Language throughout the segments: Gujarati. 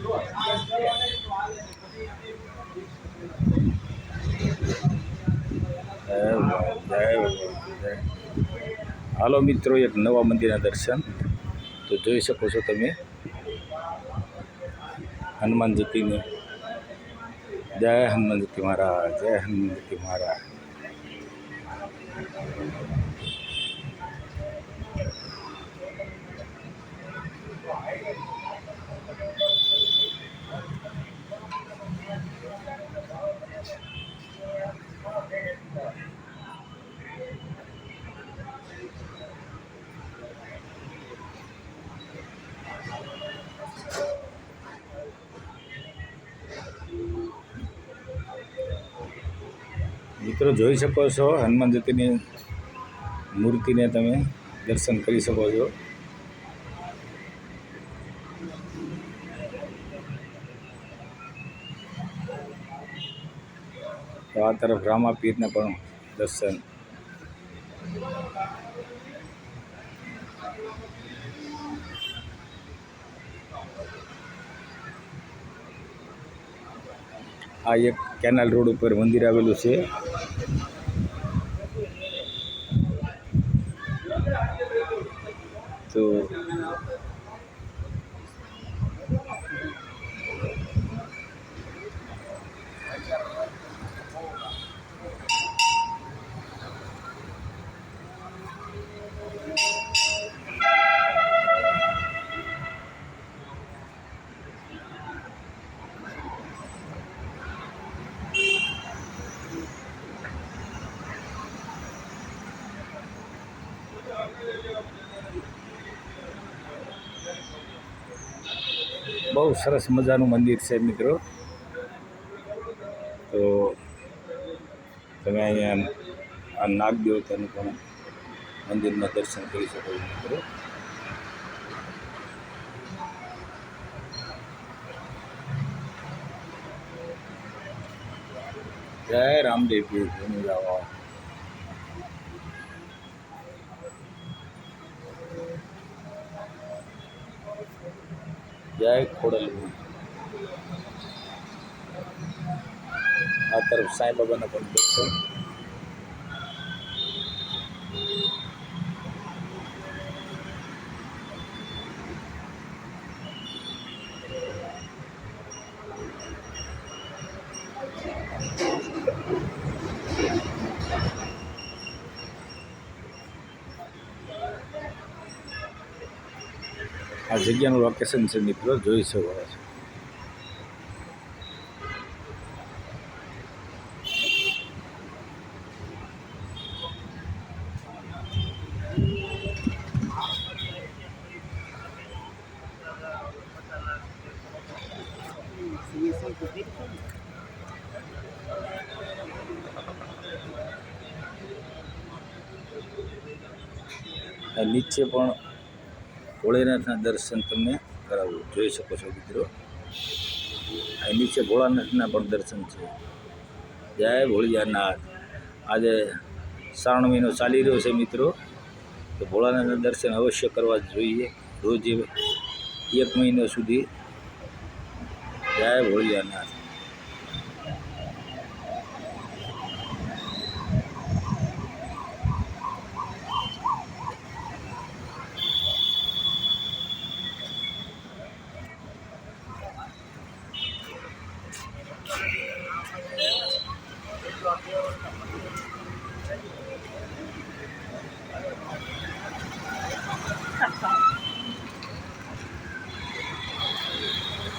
હાલો મિત્રો, એક નવા મંદિરના દર્શન તો જોઈ શકો છો તમે. હનુમાન જ્યોતિને જય હનુમાન જ્યોતિ મહારાજ, જય હનુમાન જ્યોતિ મહારાજ. મિત્રો જોઈ શકો છો હનુમાન જ્યોતિની મૂર્તિને તમે દર્શન કરી શકો છો. તો આ તરફ રામાપીરના પણ દર્શન. આ એક કેનાલ રોડ ઉપર મંદિર આવેલું છે. તો બહુ સરસ મજાનું મંદિર છે મિત્રો. તો તમે અહીંયા આ નાગ દેવતાનું પણ મંદિરમાં દર્શન કરી શકો છો મિત્રો. જય રામદેવ પીર જવા. જય ખોડલ. આ તરફ સાંઈ બાબાના પણ દર્શન. આ જગ્યાનું લોકેશન છે મિત્રો, જોઈ શકો છો. નીચે પણ ભોળેનાથના દર્શન તમને કરાવું, જોઈ શકો છો મિત્રો. આ નીચે ભોળાનાથના પણ દર્શન છે. જય ભોળિયાનાથ. આજે શ્રાવણ મહિનો ચાલી રહ્યો છે મિત્રો, તો ભોળાનાથના દર્શન અવશ્ય કરવા જોઈએ રોજ 1 મહિનો સુધી. જય ભોળિયાનાથ.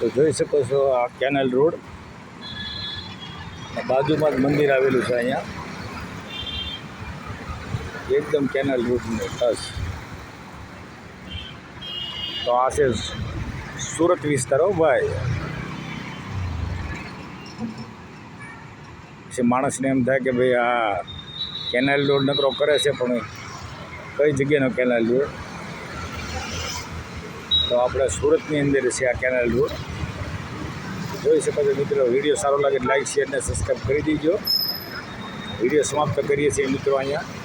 તો જોઈ શકો છો આ કેનાલ રોડ, બાજુમાં જ મંદિર આવેલું છે. અહીંયા એકદમ કેનાલ રોડને ટચ. તો આ છે સુરત વિસ્તાર હો ભાઈ. પછી માણસને એમ થાય કે ભાઈ આ કેનાલ રોડ નકરો કરે છે, પણ કઈ જગ્યાનો કેનાલ રોડ? તો આપણે સુરતની અંદર છે આ કેનાલ રોડ. જોઈ શકો છો મિત્રો. વિડીયો સારો લાગે લાઈક, શેર ને સબસ્ક્રાઈબ કરી દીજો. વિડીયો સમાપ્ત કરીએ છીએ મિત્રો અહીંયા.